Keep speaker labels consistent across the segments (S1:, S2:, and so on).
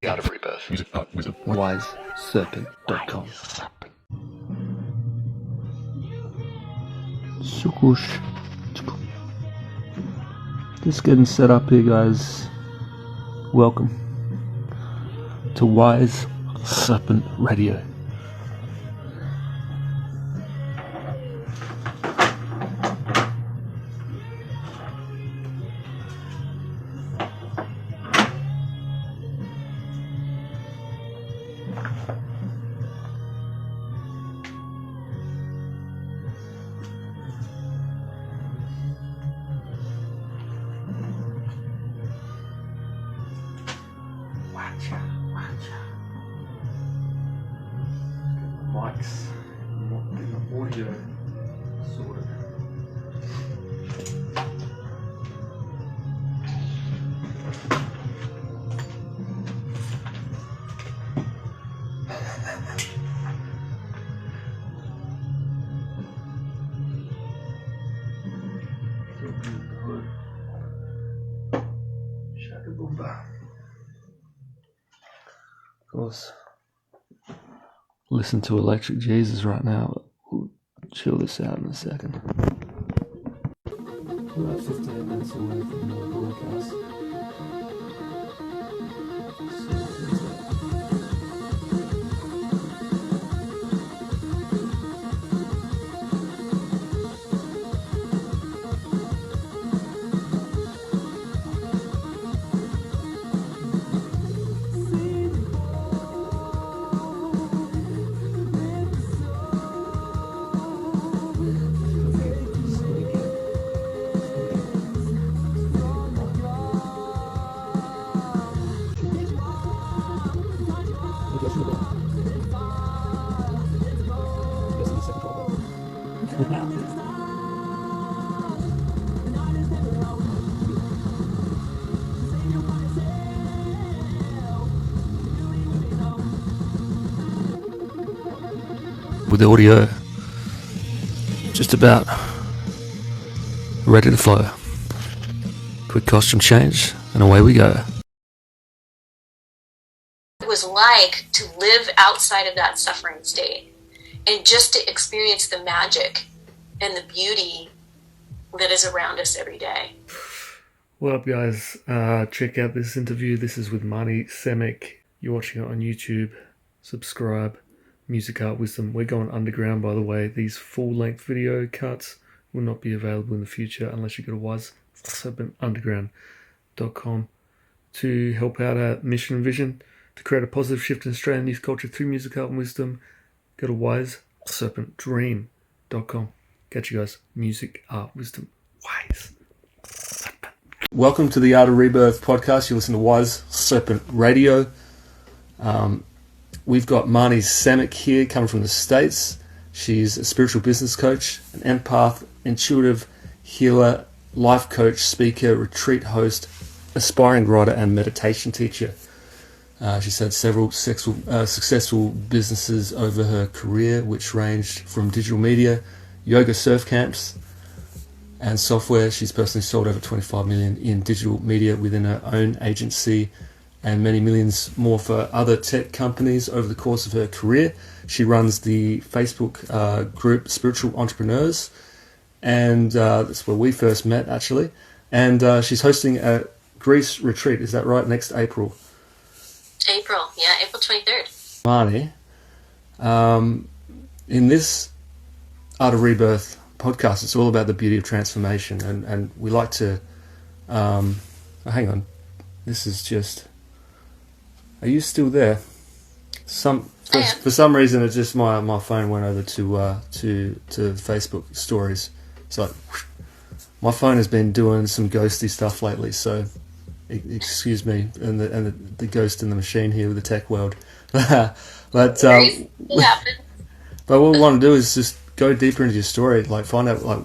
S1: Out of Rebirth.
S2: WiseSerpent.com. Sukush. Just getting set up here, guys. Welcome to Wise Serpent Radio. Mics, getting the audio sorted. Shakaboomba. Of course. Listen to Electric Jesus right now. We'll chill this out in a second. We're about 15 minutes away from the broadcast. With the audio just about ready to flow. Quick costume change and away we go.
S3: It was like to live outside of that suffering state and just to experience the magic and the beauty that is around us every day.
S2: What up, guys? Check out this interview. This is with Marnie Semic. You're watching it on YouTube. Subscribe. Music Art Wisdom. We're going underground, by the way. These full-length video cuts will not be available in the future unless you go to wiseserpentunderground.com to help out our mission and vision to create a positive shift in Australian youth culture through music, art, and wisdom. Go to wiseserpentdream.com. Catch you guys. Music, art, wisdom. Wise Serpent. Welcome to the Art of Rebirth podcast. You listen to Wise Serpent Radio. We've got Marnie Semic here, coming from the States. She's a spiritual business coach, an empath, intuitive healer, life coach, speaker, retreat host, aspiring writer, and meditation teacher. She's had several successful businesses over her career, which ranged from digital media, yoga surf camps, and software. She's personally sold over 25 million in digital media within her own agency, and many millions more for other tech companies over the course of her career. She runs the Facebook group Spiritual Entrepreneurs, and that's where we first met, actually. And she's hosting a Greece retreat, is that right, next April?
S3: April 23rd.
S2: Marnie, in this Art of Rebirth podcast, it's all about the beauty of transformation, and we like to... hang on, this is just... Are you still there? For some reason, it's just my phone went over to Facebook stories. It's like my phone has been doing some ghosty stuff lately, so excuse me and the ghost in the machine here with the tech world. But what we want to do is just go deeper into your story, like find out, like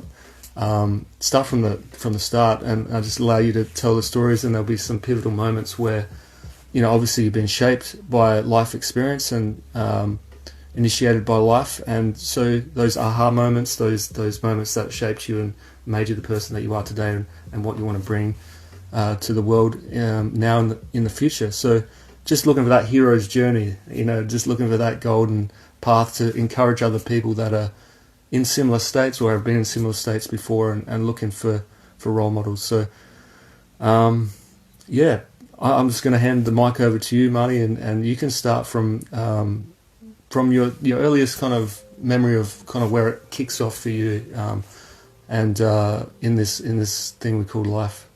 S2: start from the start, and I'll just allow you to tell the stories, and there'll be some pivotal moments where, you know, obviously you've been shaped by life experience and initiated by life, and so those aha moments, those moments that shaped you and made you the person that you are today, and what you want to bring to the world now and in the future. So just looking for that hero's journey, just looking for that golden path to encourage other people that are in similar states or have been in similar states before, and looking for role models. So, yeah, I'm just going to hand the mic over to you, Marty, and you can start from your earliest kind of memory of kind of where it kicks off for you, and in this thing we call life.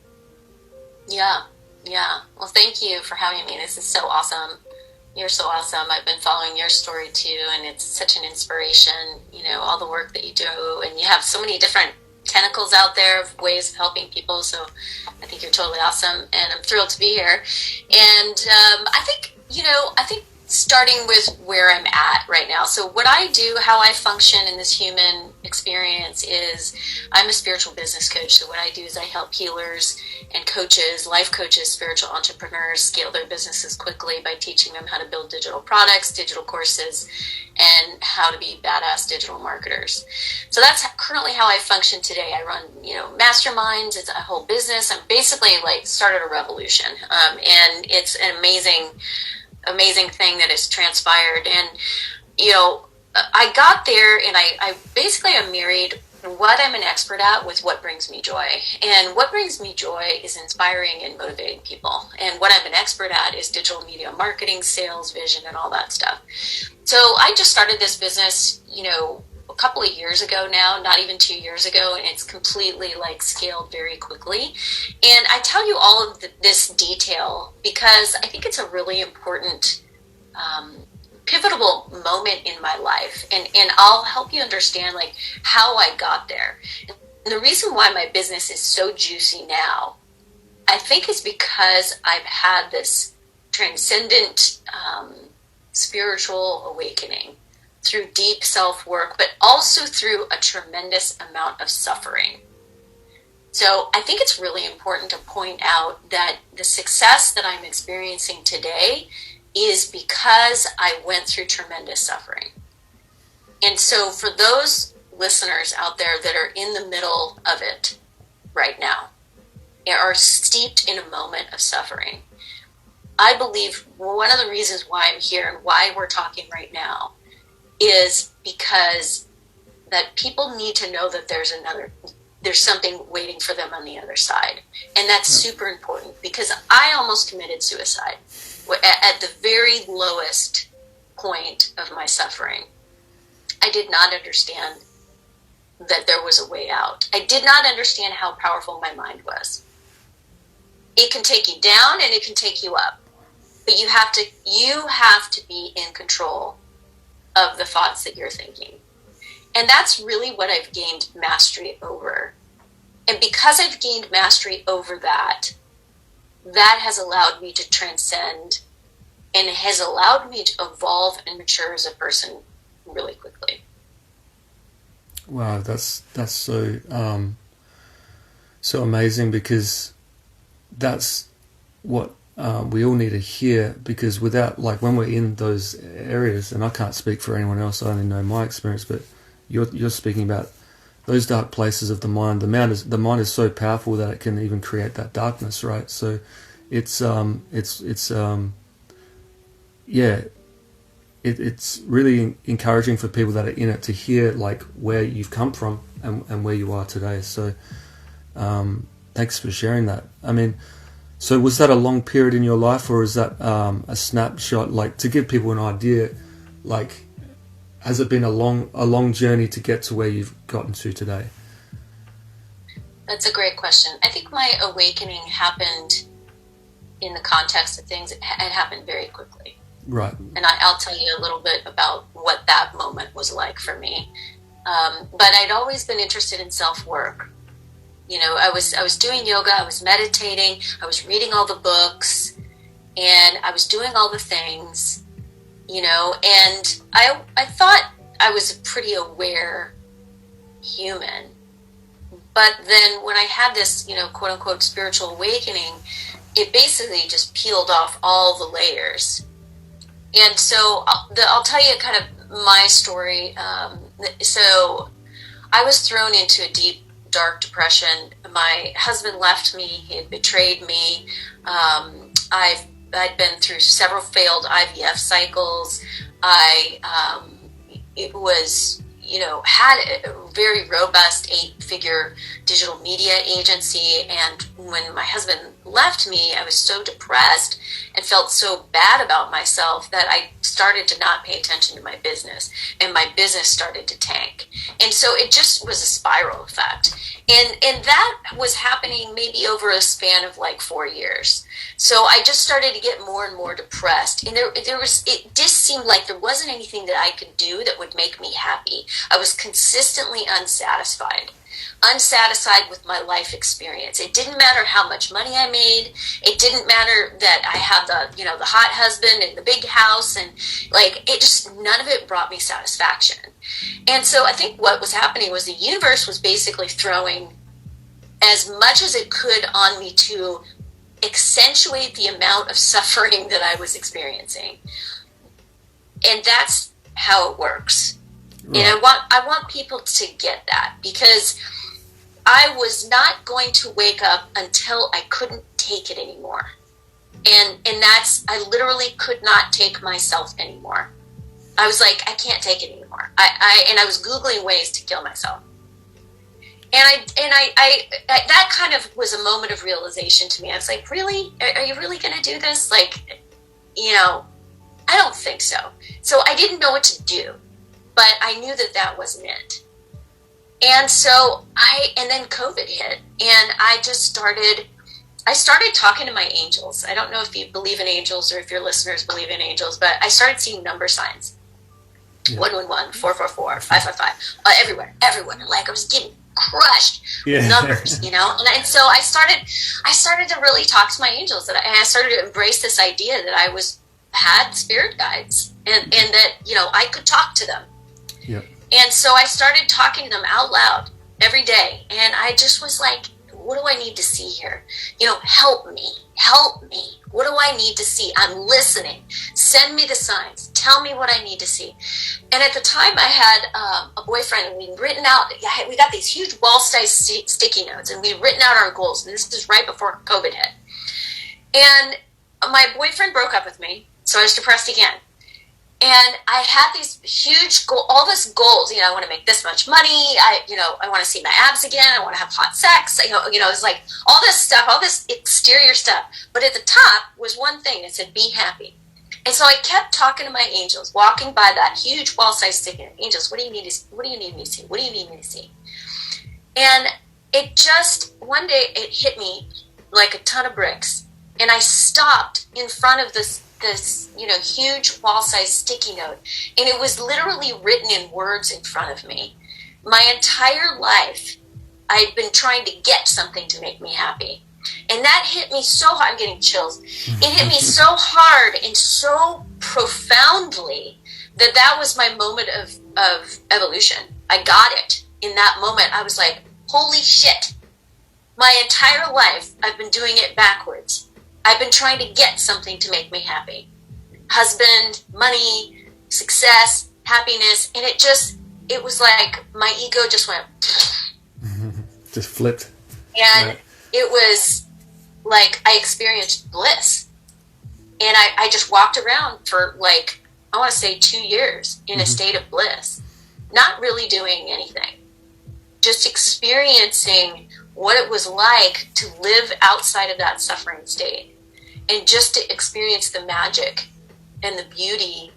S3: Yeah. Well, thank you for having me. This is so awesome. You're so awesome. I've been following your story too, and it's such an inspiration, all the work that you do, and you have so many different tentacles out there of ways of helping people. So I think you're totally awesome, and I'm thrilled to be here. And I think starting with where I'm at right now. So what I do, how I function in this human experience is I'm a spiritual business coach. So what I do is I help healers and coaches, life coaches, spiritual entrepreneurs scale their businesses quickly by teaching them how to build digital products, digital courses, and how to be badass digital marketers. So that's currently how I function today. I run, masterminds. It's a whole business. I'm basically started a revolution. And it's an amazing thing that has transpired. And, I got there, and I basically am married what I'm an expert at with what brings me joy. And what brings me joy is inspiring and motivating people. And what I'm an expert at is digital media marketing, sales, vision, and all that stuff. So I just started this business, a couple of years ago now, not even 2 years ago, and it's completely scaled very quickly. And I tell you all of this detail because I think it's a really important pivotal moment in my life, and I'll help you understand how I got there. And the reason why my business is so juicy now, I think, is because I've had this transcendent spiritual awakening through deep self-work, but also through a tremendous amount of suffering. So I think it's really important to point out that the success that I'm experiencing today is because I went through tremendous suffering. And so for those listeners out there that are in the middle of it right now, are steeped in a moment of suffering, I believe one of the reasons why I'm here and why we're talking right now is because that people need to know that there's something waiting for them on the other side. And that's super important, because I almost committed suicide at the very lowest point of my suffering. I did not understand that there was a way out. I did not understand how powerful my mind was. It can take you down and it can take you up, but you have to be in control of the thoughts that you're thinking. And that's really what I've gained mastery over. And because I've gained mastery over that has allowed me to transcend and has allowed me to evolve and mature as a person really quickly.
S2: Wow, that's so so amazing, because that's what we all need to hear. Because without, when we're in those areas, and I can't speak for anyone else, I only know my experience, but you're speaking about those dark places of the mind. The mind is so powerful that it can even create that darkness, right? So it's really encouraging for people that are in it to hear where you've come from and where you are today. So thanks for sharing that. I mean, so was that a long period in your life, or is that a snapshot? To give people an idea, has it been a long journey to get to where you've gotten to today?
S3: That's a great question. I think my awakening happened in the context of things. It happened very quickly.
S2: Right.
S3: And I'll tell you a little bit about what that moment was like for me. But I'd always been interested in self-work. I was doing yoga, I was meditating, I was reading all the books, and I was doing all the things, and I thought I was a pretty aware human. But then when I had this, quote unquote spiritual awakening, it basically just peeled off all the layers. And so I'll tell you kind of my story. So I was thrown into a deep, dark depression. My husband left me. He had betrayed me. I've I'd been through several failed IVF cycles. It was, had a very robust 8-figure digital media agency. And when my husband left me, I was so depressed and felt so bad about myself that I started to not pay attention to my business, and my business started to tank. And so it just was a spiral effect. And that was happening maybe over a span of like 4 years. So I just started to get more and more depressed. And it just seemed like there wasn't anything that I could do that would make me happy. I was consistently unsatisfied with my life experience. It didn't matter how much money I made. It didn't matter that I had the hot husband and the big house, and none of it brought me satisfaction. And so I think what was happening was the universe was basically throwing as much as it could on me to accentuate the amount of suffering that I was experiencing. And that's how it works. Right. And I want people to get that, because I was not going to wake up until I couldn't take it anymore. And I literally could not take myself anymore. I was like, I can't take it anymore. I was Googling ways to kill myself. And I that kind of was a moment of realization to me. I was like, really? Are you really going to do this? I don't think so. So I didn't know what to do, but I knew that wasn't it. And so and then COVID hit, and I started talking to my angels. I don't know if you believe in angels or if your listeners believe in angels, but I started seeing number signs. Yeah. 111, 444, 555, everywhere. Like, I was getting crushed with numbers, And so I started to really talk to my angels, and I started to embrace this idea that I had spirit guides, and that, I could talk to them.
S2: Yeah.
S3: And so I started talking to them out loud every day. And I just was like, what do I need to see here? Help me. What do I need to see? I'm listening. Send me the signs. Tell me what I need to see. And at the time I had a boyfriend, and we'd written out, we got these huge wall-sized sticky notes, and we'd written out our goals. And this is right before COVID hit. And my boyfriend broke up with me, so I was depressed again. And I had these huge all this goals. I want to make this much money. I want to see my abs again. I want to have hot sex. It's like all this stuff, all this exterior stuff. But at the top was one thing. It said, be happy. And so I kept talking to my angels, walking by that huge wall-sized sticky note. Angels, what do you need me to see? What do you need me to see? And it just, one day it hit me like a ton of bricks. And I stopped in front of this huge wall-sized sticky note, and it was literally written in words in front of me. My entire life, I'd been trying to get something to make me happy, and that hit me so hard. I'm getting chills. It hit me so hard and so profoundly that was my moment of evolution. I got it in that moment. I was like, holy shit! My entire life, I've been doing it backwards. I've been trying to get something to make me happy. Husband, money, success, happiness. And it was like my ego just went.
S2: Just flipped.
S3: And right. It was like I experienced bliss. And I just walked around for I want to say 2 years in a state of bliss. Not really doing anything. Just experiencing what it was like to live outside of that suffering state, and just to experience the magic and the beauty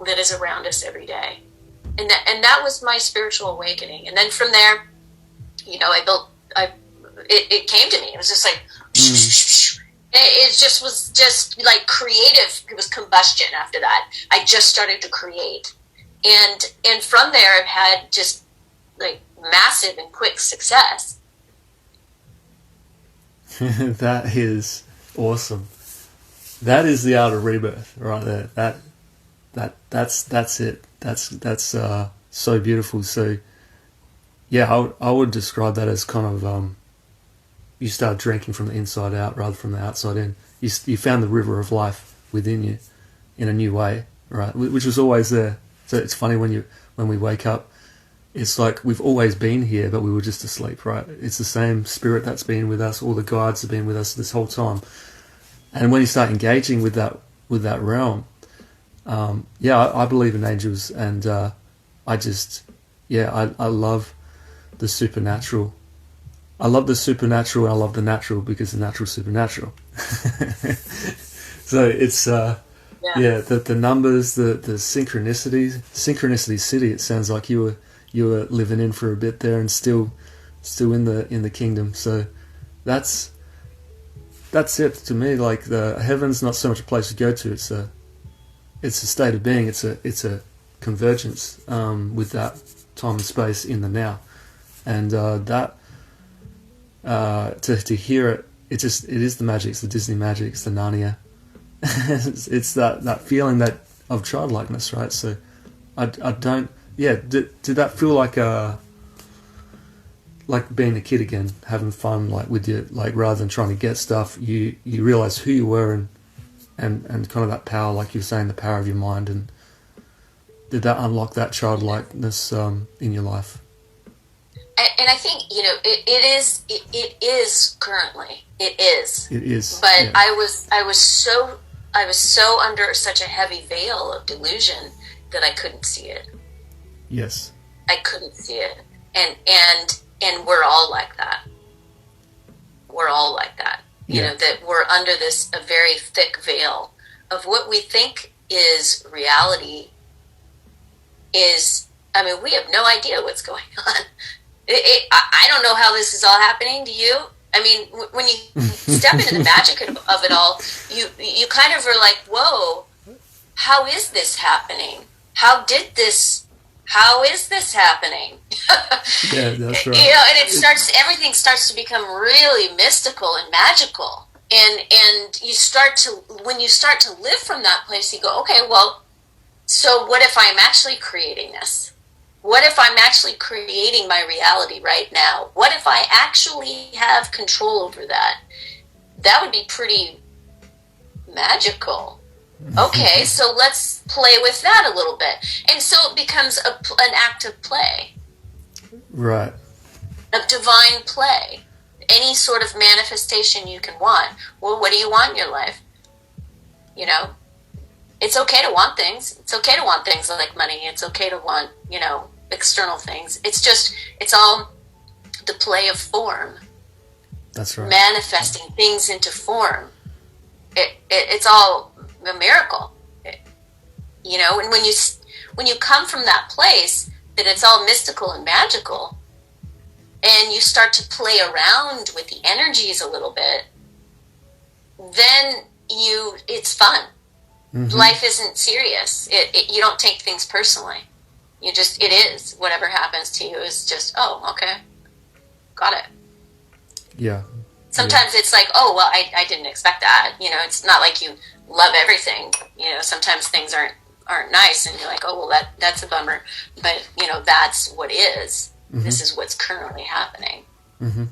S3: that is around us every day. And that was my spiritual awakening. And then from there, it came to me. It was just like, it just was just like creative. It was combustion after that. I just started to create. And from there, I've had just like massive and quick success.
S2: That is awesome. That is the art of rebirth right there. That's it. That's so beautiful. So yeah, I would describe that as kind of you start drinking from the inside out rather from the outside in. You found the river of life within you in a new way, right? Which was always there. So it's funny when we wake up, it's like we've always been here, but we were just asleep, right? It's the same spirit that's been with us. All the guides have been with us this whole time. And when you start engaging with that realm, I believe in angels, and I love the supernatural. I love the supernatural, and I love the natural, because the natural is supernatural. So it's the numbers, the synchronicity city. It sounds like you were living in for a bit there, and still in the kingdom. So that's it to me. Like, the heaven's not so much a place to go to. It's a state of being. It's a convergence with that time and space in the now, and to hear it, it is the magic. It's the Disney magic. It's the Narnia. it's that feeling of childlikeness, right? So I don't. Yeah, did that feel like being a kid again, having fun, like with your, like, rather than trying to get stuff, you realize who you were, and kind of that power, like you were saying, the power of your mind, and did that unlock that childlikeness in your life?
S3: And I think, it is currently. It is.
S2: It is.
S3: But
S2: yeah.
S3: I was so under such a heavy veil of delusion that I couldn't see it.
S2: Yes.
S3: I couldn't see it. And we're all like that. We're all like that. You know, that we're under a very thick veil of what we think is reality is, I mean, we have no idea what's going on. I don't know how this is all happening. Do you? I mean, when you step into the magic of it all, you kind of are like, whoa, how is this happening? How is this happening?
S2: Yeah, that's right.
S3: And everything starts to become really mystical and magical. And when you start to live from that place, you go, okay, well, so what if I'm actually creating this? What if I'm actually creating my reality right now? What if I actually have control over that? That would be pretty magical. Okay, so let's play with that a little bit. And so it becomes an act of play.
S2: Right.
S3: Of divine play. Any sort of manifestation you can want. Well, what do you want in your life? It's okay to want things. It's okay to want things like money. It's okay to want, external things. It's all the play of form.
S2: That's right.
S3: Manifesting things into form. It's all a miracle. And when you come from that place that it's all mystical and magical, and you start to play around with the energies a little bit, then it's fun. Mm-hmm. Life isn't serious. You don't take things personally. It is. Whatever happens to you is just, oh, okay. Got it.
S2: Yeah.
S3: Sometimes it's like, oh, well, I didn't expect that. It's not like you love everything. Sometimes things aren't nice, and you're like, oh, well, that's a bummer. But, that's what is. Mm-hmm. This is what's currently happening.
S2: Mm-hmm.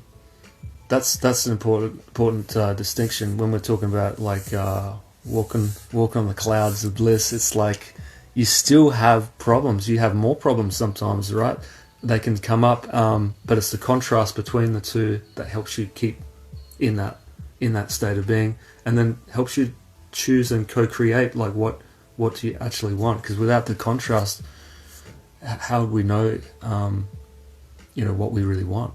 S2: That's an important distinction when we're talking about, like, walk on the clouds of bliss. It's like you still have problems. You have more problems sometimes, right? They can come up, but it's the contrast between the two that helps you keep in that state of being, and then helps you choose and co-create, like, what do you actually want? Because without the contrast, how would we know what we really want?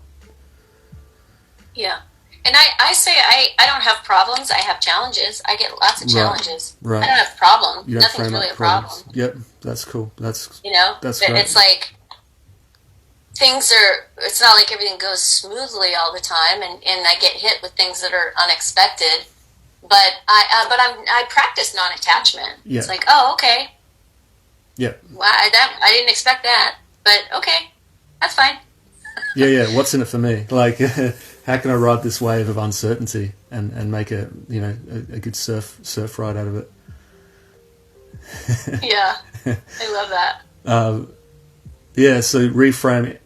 S3: Yeah. And I say I don't have problems. I have challenges. I get lots of challenges.
S2: Right.
S3: I don't have problems.
S2: You don't
S3: Nothing's really a problem.
S2: Yep, that's cool. That's
S3: great. It's like it's not like everything goes smoothly all the time, and I get hit with things that are unexpected. But I practice non-attachment.
S2: Yeah.
S3: It's like, oh, okay.
S2: Yeah.
S3: Well, I didn't expect that, but okay, that's fine.
S2: Yeah. What's in it for me? Like, how can I ride this wave of uncertainty and make a good surf ride out of it?
S3: Yeah, I love that.
S2: So reframing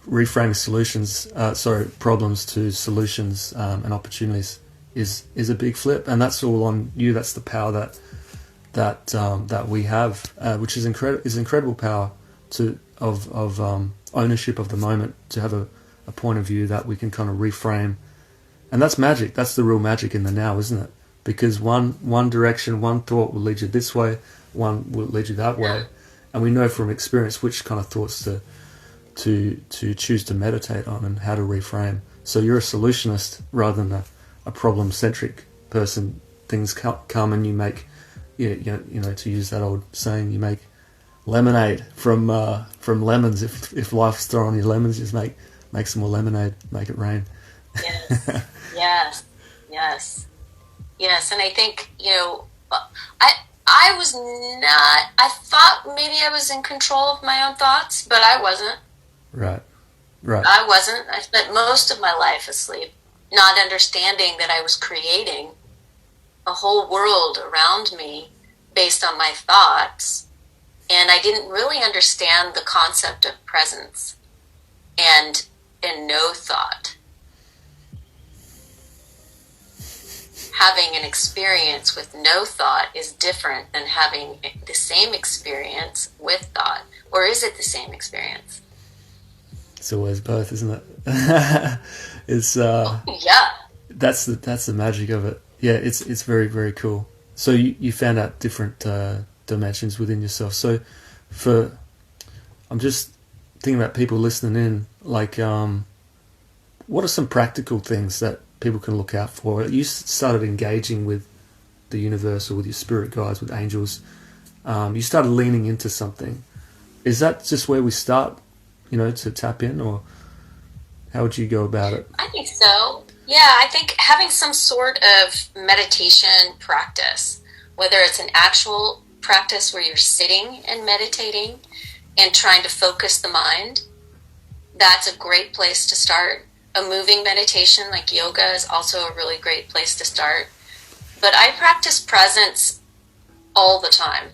S2: problems to solutions and opportunities is a big flip, and that's all on you. That's the power that we have, which is incredible power of ownership of the moment, to have a point of view that we can kind of reframe. And that's magic. That's the real magic in the now, isn't it? because one direction, one thought will lead you this way, one will lead you that way, and we know from experience which kind of thoughts to choose to meditate on and how to reframe. So you're a solutionist rather than a problem-centric person. Things come and you make, you know, to use that old saying, you make lemonade from lemons. If life's throwing you lemons, just make some more lemonade, make it rain.
S3: Yes, yes. And I think, you know, I was not. I thought maybe I was in control of my own thoughts, but I wasn't.
S2: Right.
S3: I wasn't. I spent most of my life asleep, not understanding that I was creating a whole world around me based on my thoughts. And I didn't really understand the concept of presence and no thought. Having an experience with no thought is different than having the same experience with thought. Or is it the same experience?
S2: It's always both, isn't it? It's
S3: yeah.
S2: That's the magic of it. Yeah, it's very, very cool. So you found out different dimensions within yourself. So I'm just thinking about people listening in, like, what are some practical things that people can look out for? You started engaging with the universe or with your spirit guides, with angels. You started leaning into something. Is that just where we start, you know, to tap in, or how would you go about it?
S3: I think so. Yeah, I think having some sort of meditation practice, whether it's an actual practice where you're sitting and meditating and trying to focus the mind, that's a great place to start. A moving meditation like yoga is also a really great place to start. But I practice presence all the time.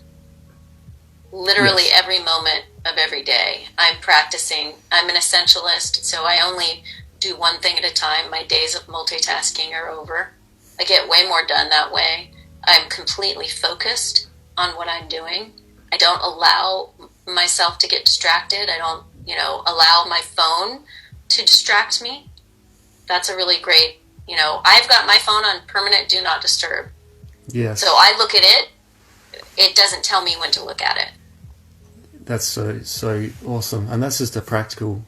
S3: Literally every moment of every day. I'm practicing. I'm an essentialist, so I only do one thing at a time. My days of multitasking are over. I get way more done that way. I'm completely focused on what I'm doing. I don't allow myself to get distracted. I don't, you know, allow my phone to distract me. That's a really great, you know, I've got my phone on permanent do not disturb.
S2: Yes.
S3: So I look at it. It doesn't tell me when to look at it.
S2: That's so awesome. And that's just a practical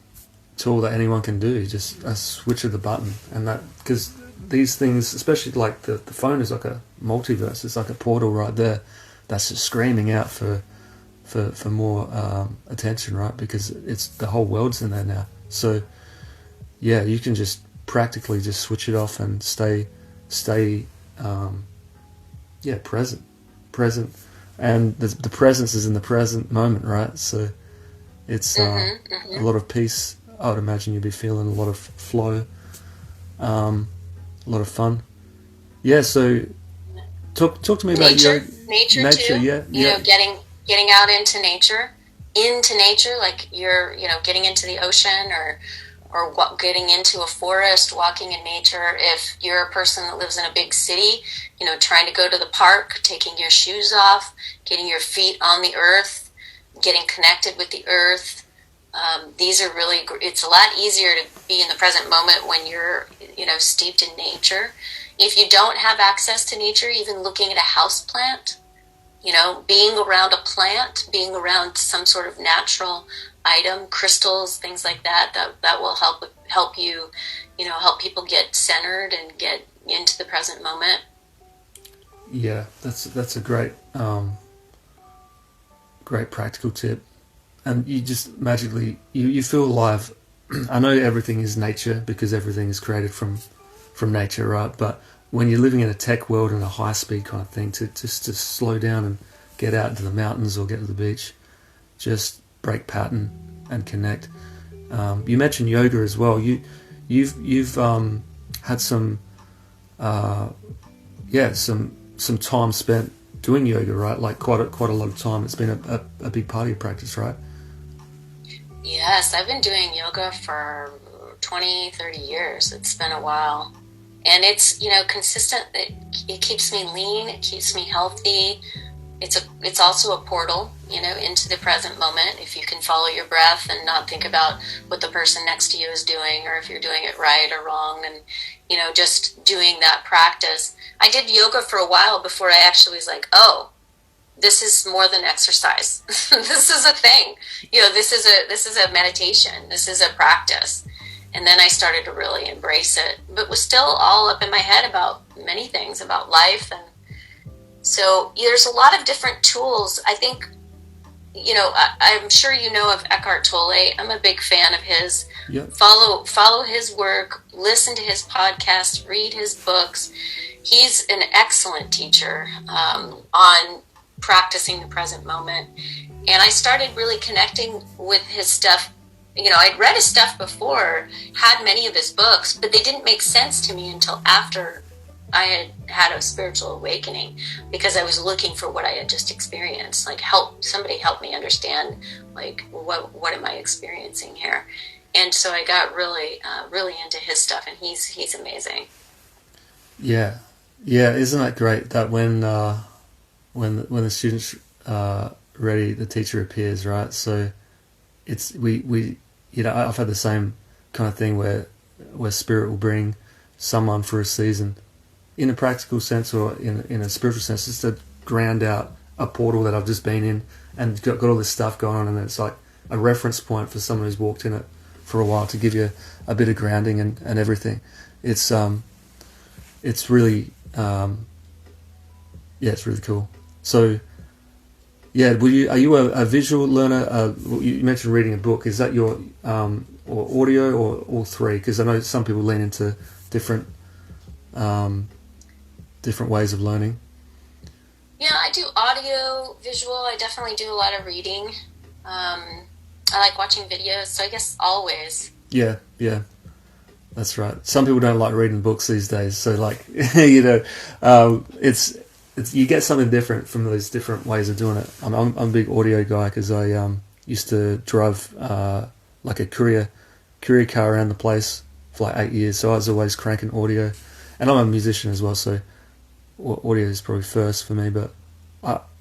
S2: tool that anyone can do, just a switch of the button. And that, because these things, especially like the phone is like a multiverse, it's like a portal right there that's just screaming out for more attention, right? Because it's the whole world's in there now. So yeah, you can just practically just switch it off and stay present, and the presence is in the present moment, right? So it's a lot of peace. I would imagine you'd be feeling a lot of flow, a lot of fun. Yeah. So talk to me about
S3: nature too.
S2: Yeah,
S3: you know, getting out into nature, like you're, you know, getting into the ocean or getting into a forest, walking in nature. If you're a person that lives in a big city, you know, trying to go to the park, taking your shoes off, getting your feet on the earth, getting connected with the earth. These are really, it's a lot easier to be in the present moment when you're, you know, steeped in nature. If you don't have access to nature, even looking at a house plant, you know, being around a plant, being around some sort of natural item, crystals, things like that will help you, you know, help people get centered and get into the present moment.
S2: Yeah, that's a great practical tip. And you just magically you feel alive. I know everything is nature because everything is created from nature, right? But when you're living in a tech world and a high speed kind of thing, to slow down and get out into the mountains or get to the beach, just break pattern and connect. You mentioned yoga as well. You've had some time spent doing yoga, right? Like quite a lot of time. It's been a big part of your practice, right?
S3: Yes, I've been doing yoga for 20, 30 years. It's been a while. And it's, you know, consistent. It keeps me lean. It keeps me healthy. it's also a portal, you know, into the present moment. If you can follow your breath and not think about what the person next to you is doing, or if you're doing it right or wrong, and, you know, just doing that practice. I did yoga for a while before I actually was like, oh, this is more than exercise. This is a thing. You know, this is a meditation. This is a practice. And then I started to really embrace it, but was still all up in my head about many things about life. And so there's a lot of different tools. I think, you know, I'm sure you know of Eckhart Tolle. I'm a big fan of his.
S2: Yep.
S3: Follow his work, listen to his podcast, read his books. He's an excellent teacher on practicing the present moment. And I started really connecting with his stuff. You know, I'd read his stuff before, had many of his books, but they didn't make sense to me until after I had a spiritual awakening, because I was looking for what I had just experienced. Like, somebody help me understand, like, what am I experiencing here? And so I got really into his stuff, and he's amazing.
S2: Yeah, isn't that great that when the student's ready, the teacher appears, right? So it's we you know, I've had the same kind of thing where spirit will bring someone for a season, in a practical sense or in a spiritual sense, just to ground out a portal that I've just been in and got all this stuff going on, and it's like a reference point for someone who's walked in it for a while to give you a bit of grounding and everything. It's really it's really cool. So yeah, are you a visual learner? You mentioned reading a book. Is that your or audio, or all three? Because I know some people lean into different ways of learning.
S3: Yeah, I do audio, visual. I definitely do a lot of reading. I like watching videos, so I guess always.
S2: Yeah, that's right. Some people don't like reading books these days, so like you know, it's you get something different from those different ways of doing it. I'm a big audio guy because I used to drive like a courier car around the place for like 8 years, so I was always cranking audio, and I'm a musician as well, so audio is probably first for me. But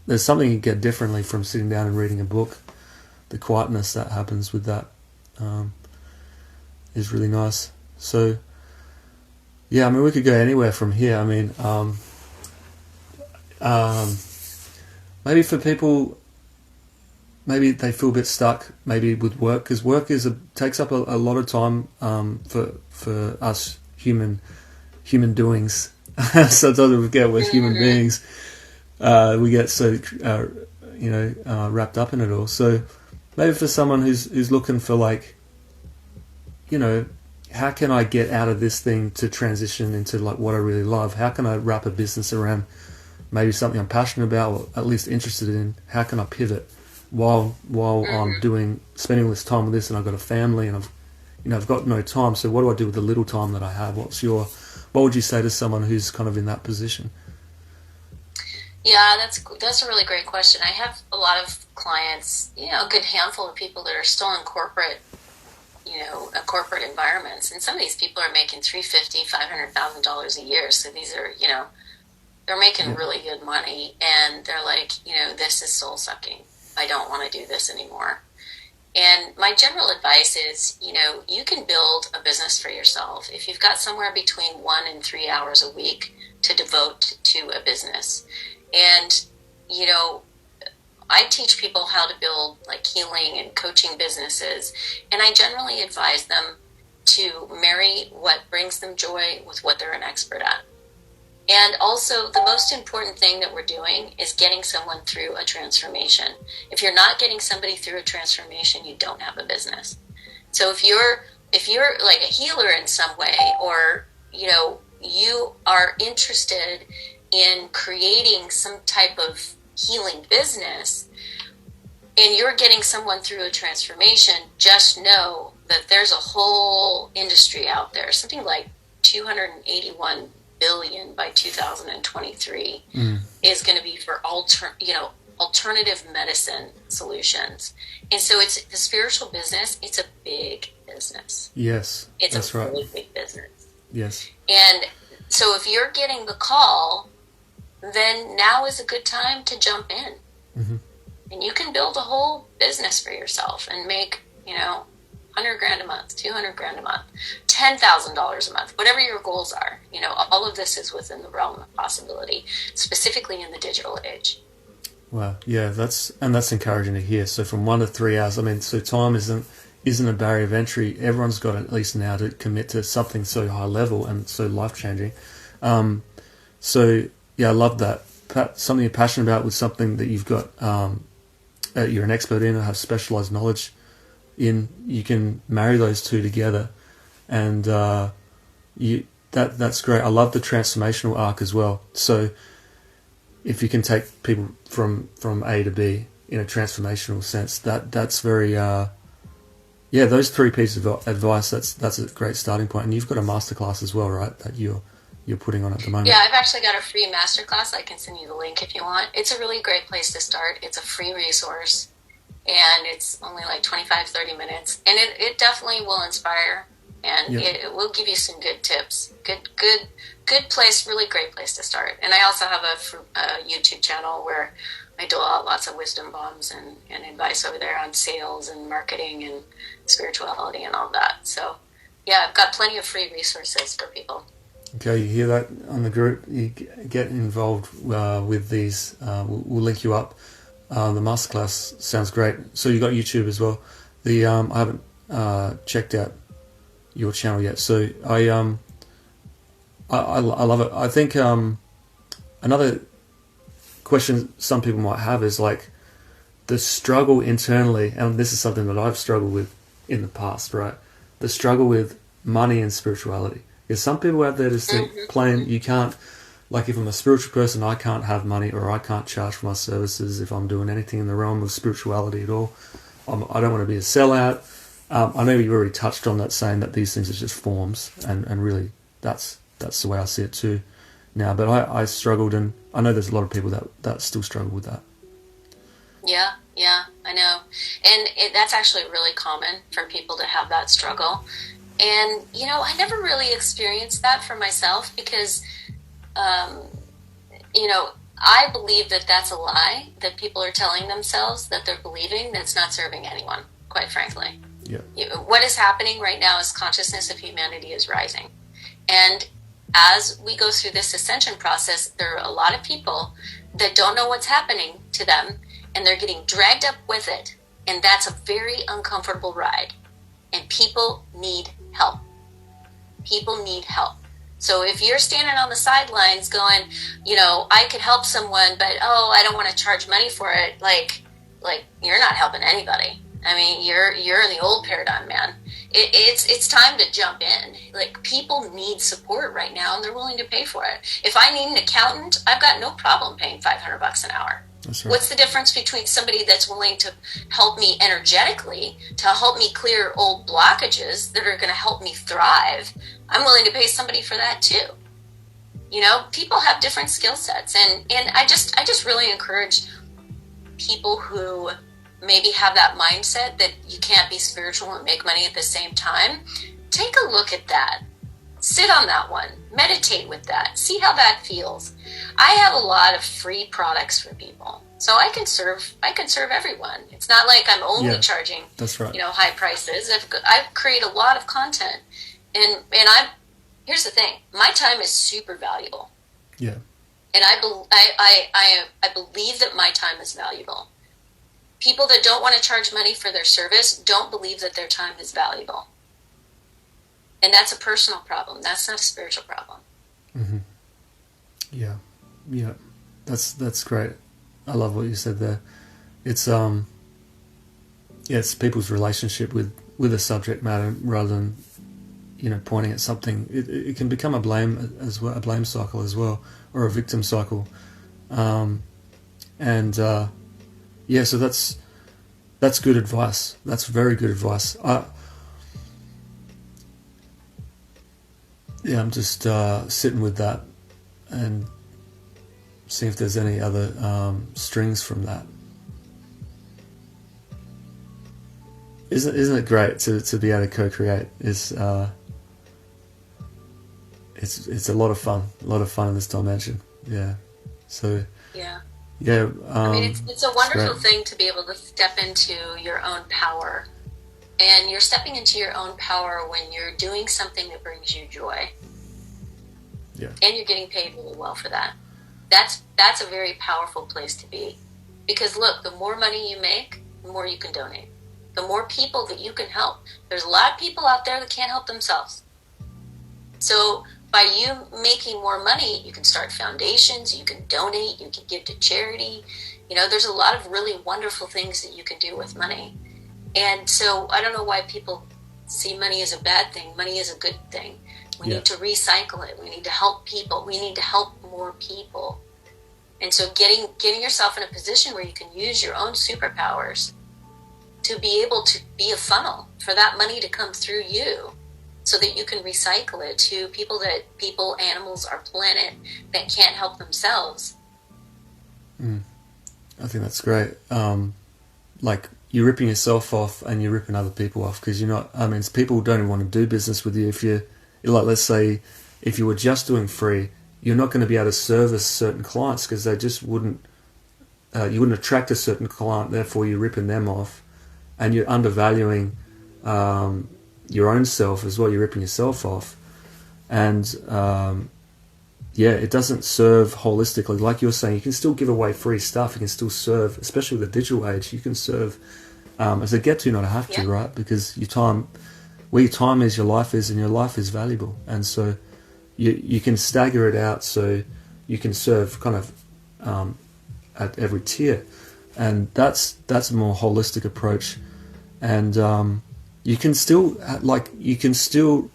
S2: there's something you get differently from sitting down and reading a book. The quietness that happens with that is really nice. So yeah, I mean, we could go anywhere from here. I mean, maybe for people, maybe they feel a bit stuck, maybe with work, because work takes up a lot of time for us human doings. Sometimes we forget we're human beings. We get so wrapped up in it all. So maybe for someone who's looking for, like, you know, how can I get out of this thing to transition into like what I really love? How can I wrap a business around maybe something I'm passionate about, or at least interested in? How can I pivot while I'm spending all this time with this, and I've got a family, and I've got no time. So what do I do with the little time that I have? What would you say to someone who's kind of in that position?
S3: Yeah, that's a really great question. I have a lot of clients, you know, a good handful of people that are still in corporate environments, and some of these people are making $350,000, $500,000 a year. So these are, you know, they're making really good money, and they're like, you know, this is soul sucking. I don't want to do this anymore. And my general advice is, you know, you can build a business for yourself if you've got somewhere between 1 and 3 hours a week to devote to a business. And, you know, I teach people how to build like healing and coaching businesses, and I generally advise them to marry what brings them joy with what they're an expert at. And also, the most important thing that we're doing is getting someone through a transformation. If you're not getting somebody through a transformation, you don't have a business. So if you're like a healer in some way, or, you know, you are interested in creating some type of healing business, and you're getting someone through a transformation, just know that there's a whole industry out there, something like 281 billion by 2023 is going to be for alternative medicine solutions. And so it's the spiritual business. It's a big business.
S2: Yes,
S3: it's a really big business.
S2: Yes.
S3: And so if you're getting the call, then now is a good time to jump in.
S2: Mm-hmm.
S3: And you can build a whole business for yourself and make, 100 grand a month, 200 grand a month, $10,000 a month, whatever your goals are. All of this is within the realm of possibility, specifically in the digital age.
S2: Wow, yeah, that's encouraging to hear. So from 1 to 3 hours, so time isn't a barrier of entry. Everyone's got at least now to commit to something so high level and so life changing. So yeah, I love that. Something you're passionate about with something that you've got, you're an expert in or have specialized knowledge in. You can marry those two together, and that's great. I love the transformational arc as well. So if you can take people from A to B in a transformational sense, that's very those 3 pieces of advice, that's a great starting point. And you've got a masterclass as well, right, that you're putting on at the moment?
S3: Yeah, I've actually got a free masterclass. I can send you the link if you want. It's a really great place to start. It's a free resource, and it's only like 25-30 minutes, and it definitely will inspire, and it will give you some good tips. Good place, really great place to start. And I also have a YouTube channel where I dole out lots of wisdom bombs and advice over there on sales and marketing and spirituality and all that. So yeah, I've got plenty of free resources for people.
S2: Okay, you hear that on the group? You get involved with these. We'll link you up. The masterclass sounds great. So you got YouTube as well. I haven't checked out your channel yet. So I love it. I think another question some people might have is like the struggle internally, and this is something that I've struggled with in the past, right? The struggle with money and spirituality. Because some people out there just think plain, you can't, like if I'm a spiritual person, I can't have money or I can't charge for my services if I'm doing anything in the realm of spirituality at all. I don't want to be a sellout. I know you already touched on that, saying that these things are just forms, and really that's the way I see it too now. But I struggled, and I know there's a lot of people that still struggle with that.
S3: Yeah, I know. And that's actually really common for people to have that struggle. And, I never really experienced that for myself because, I believe that that's a lie that people are telling themselves that they're believing that's not serving anyone, quite frankly.
S2: Yeah.
S3: What is happening right now is consciousness of humanity is rising. And as we go through this ascension process, there are a lot of people that don't know what's happening to them, and they're getting dragged up with it. And that's a very uncomfortable ride. And people need help. People need help. So if you're standing on the sidelines going, I could help someone, but I don't want to charge money for it, like you're not helping anybody. I mean, you're in the old paradigm, man. It's time to jump in. Like, people need support right now, and they're willing to pay for it. If I need an accountant, I've got no problem paying $500 an hour.
S2: That's right.
S3: What's the difference between somebody that's willing to help me energetically, to help me clear old blockages that are going to help me thrive? I'm willing to pay somebody for that too. People have different skill sets, and I just really encourage people who maybe have that mindset that you can't be spiritual and make money at the same time. Take a look at that. Sit on that one. Meditate with that. See how that feels. I have a lot of free products for people, so I can serve everyone. It's not like I'm only charging,
S2: that's right,
S3: high prices. I've created a lot of content, and here's the thing: my time is super valuable.
S2: Yeah.
S3: And I believe that my time is valuable. People that don't want to charge money for their service don't believe that their time is valuable. And that's a personal problem. That's not a spiritual problem.
S2: Mm-hmm. Yeah. That's great. I love what you said there. It's it's people's relationship with a subject matter rather than pointing at something. It can become a blame as well, a blame cycle as well, or a victim cycle. So that's good advice. That's very good advice. I'm just sitting with that and see if there's any other strings from that. Isn't it great to be able to co-create? It's a lot of fun in this dimension. Yeah. So
S3: Yeah.
S2: yeah,
S3: I mean, it's a wonderful
S2: great.
S3: thing to be able to step into your own power. And you're stepping into your own power when you're doing something that brings you joy.
S2: Yeah,
S3: And you're getting paid really well for that. That's a very powerful place to be. Because look, the more money you make, the more you can donate. The more people that you can help. There's a lot of people out there that can't help themselves. So by you making more money, you can start foundations, you can donate, you can give to charity. You know, there's a lot of really wonderful things that you can do with money. And so I don't know why people see money as a bad thing. Money is a good thing. We need to recycle it. We need to help people. We need to help more people. And so getting yourself in a position where you can use your own superpowers to be able to be a funnel for that money to come through you so that you can recycle it to people, animals, our planet that can't help themselves.
S2: I think that's great. Like you're ripping yourself off and you're ripping other people off because you're not. I mean, people don't even want to do business with you if you're like. Let's say if you were just doing free, you're not going to be able to service certain clients because they just wouldn't. You wouldn't attract a certain client. Therefore, you're ripping them off, and you're undervaluing your own self as well. You're ripping yourself off, and yeah, it doesn't serve holistically. Like you're saying, you can still give away free stuff. You can still serve, especially with the digital age. You can serve as a get to, not a have to, right? Because your time, where your time is, your life is, and your life is valuable. And so you can stagger it out so you can serve kind of at every tier, and that's a more holistic approach. And you can still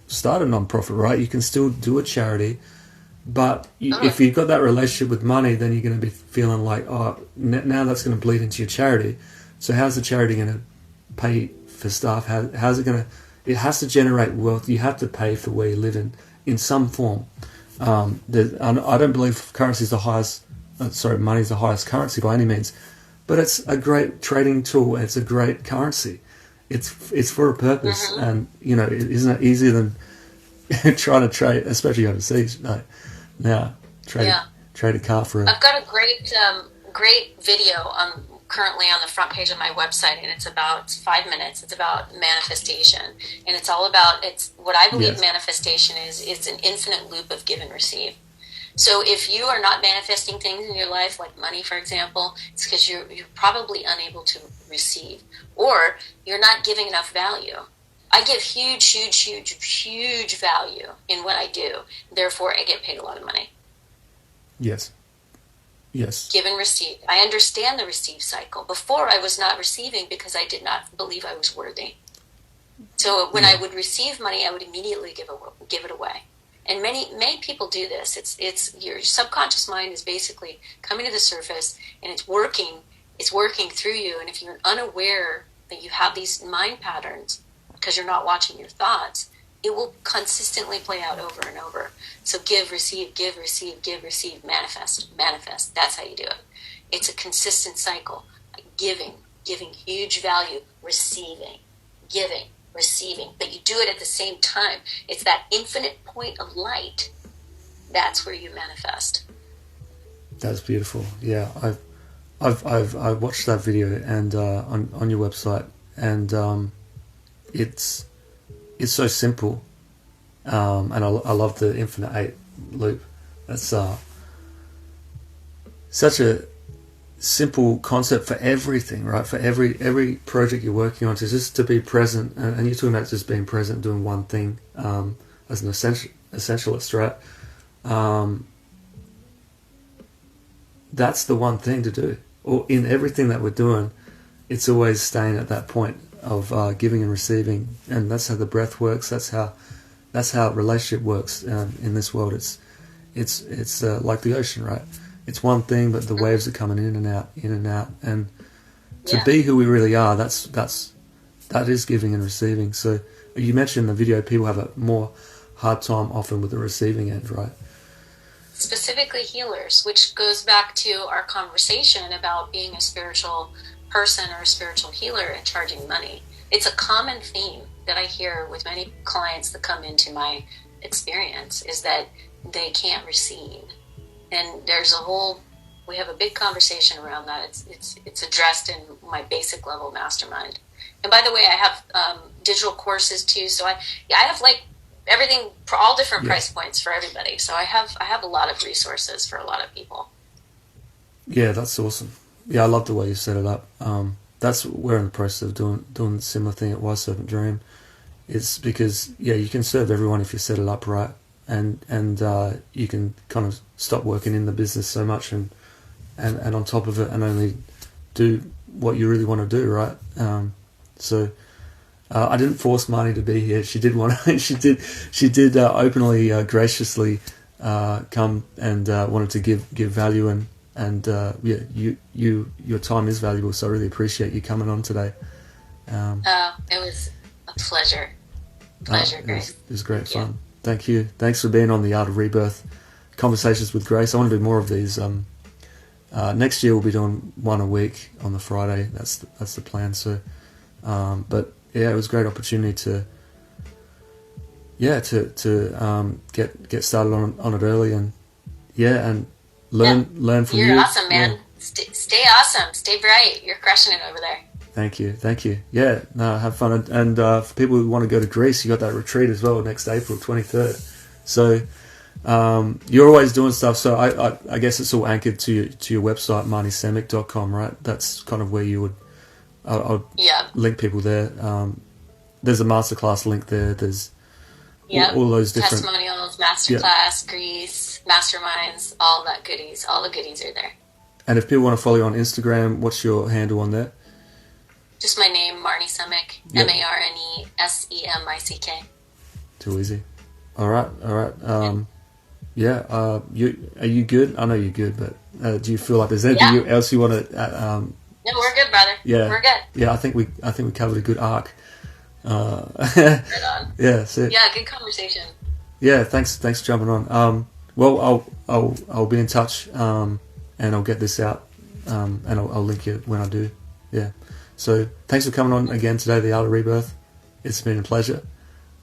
S2: start a non-profit, right? You can still do a charity. But if you've got that relationship with money, then you're going to be feeling like, oh, now that's going to bleed into your charity. So how's the charity going to pay for stuff? How's it going to... It has to generate wealth. You have to pay for where you live in some form. I don't believe currency is the highest... money is the highest currency by any means. But it's a great trading tool. It's a great currency. It's for a purpose.
S3: Mm-hmm.
S2: And, you know, isn't it easier than trying to trade, especially overseas? No. Now, trade a car for a...
S3: I've got a great video currently on the front page of my website, and it's about 5 minutes. It's about manifestation, and it's all about what I believe manifestation is. It's an infinite loop of give and receive. So if you are not manifesting things in your life, like money, for example, it's because you're probably unable to receive, or you're not giving enough value. I give huge value in what I do. Therefore, I get paid a lot of money.
S2: Yes.
S3: Give and receive. I understand the receive cycle. Before, I was not receiving because I did not believe I was worthy. So when I would receive money, I would immediately give it away. And many people do this. It's your subconscious mind is basically coming to the surface, and it's working through you. And if you're unaware that you have these mind patterns, because you're not watching your thoughts, it will consistently play out over and over. So give, receive, manifest. That's how you do it. It's a consistent cycle. Giving huge value, receiving, giving, receiving. But you do it at the same time. It's that infinite point of light. That's where you manifest.
S2: That's beautiful. Yeah, I've watched that video and on your website, and it's so simple, and I love the infinite 8 loop. That's such a simple concept for everything, right? For every project you're working on, to just to be present, and you're talking about just being present, doing one thing as an essentialist, right? That's the one thing to do. Or in everything that we're doing, it's always staying at that point of giving and receiving, and that's how the breath works. That's how relationship works in this world. It's like the ocean, right? It's one thing, but the waves are coming in and out, and to be who we really are, that is giving and receiving. So you mentioned in the video, people have a more hard time often with the receiving end, right?
S3: Specifically healers, which goes back to our conversation about being a spiritual person or a spiritual healer and charging money. It's a common theme that I hear with many clients that come into my experience, is that they can't receive. And there's a whole we have a big conversation around that. It's addressed in my basic level mastermind. And by the way, I have digital courses too. So I have like everything for all different price points for everybody. So I have a lot of resources for a lot of people.
S2: Yeah, that's awesome. Yeah, I love the way you set it up. We're in the process of doing a similar thing at Wise Servant Dream. It's because you can serve everyone if you set it up right, and you can kind of stop working in the business so much and on top of it and only do what you really want to do, right? So I didn't force Marnie to be here. She did want to, she did openly, graciously come and wanted to give value and your time is valuable. So I really appreciate you coming on today.
S3: It was a pleasure. Grace.
S2: It was great fun. Thank you. Thanks for being on the Art of Rebirth Conversations with Grace. I want to do more of these. Next year we'll be doing one a week on the Friday. That's the plan. So, but yeah, it was a great opportunity to get started on it early and learn from you.
S3: You're awesome, man. Yeah. Stay awesome. Stay bright. You're crushing it over there.
S2: Thank you. Yeah, no, have fun. And for people who want to go to Greece, you got that retreat as well next April 23rd. So you're always doing stuff. So I guess it's all anchored to your website, marniesemic.com, right? That's kind of where you would I'll link people there. There's a masterclass link there. There's all those different
S3: testimonials, masterclass, Greece, masterminds, all that goodies. All the goodies are there.
S2: And if people want to follow you on Instagram, what's your handle on there?
S3: Just my name, Marnie Semick, MarnieSemick.
S2: Too easy. All right. Are you good? I know you're good, but do you feel like there's anything else you want to?
S3: No, we're good, brother.
S2: Yeah,
S3: we're good.
S2: Yeah, I think we covered a good arc.
S3: Right on.
S2: Yeah, so
S3: good conversation.
S2: Yeah, thanks for jumping on. Well, I'll be in touch, and I'll get this out, and I'll link you when I do. Yeah. So thanks for coming on again today, The Art of Rebirth. It's been a pleasure,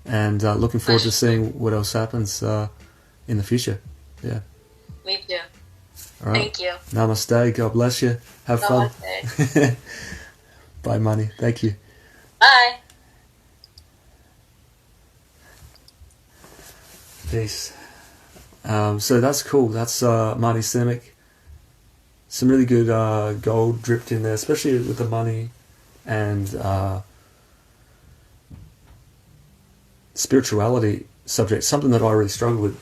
S2: and looking forward to seeing what else happens in the future. Yeah.
S3: Me too.
S2: All right.
S3: Thank you.
S2: Namaste. God bless you. Have fun. Bye, Marnie. Thank you.
S3: Bye.
S2: Peace. So that's cool. That's Marnie Semick. Some really good gold dripped in there, especially with the money and spirituality subject, something that I really struggle with.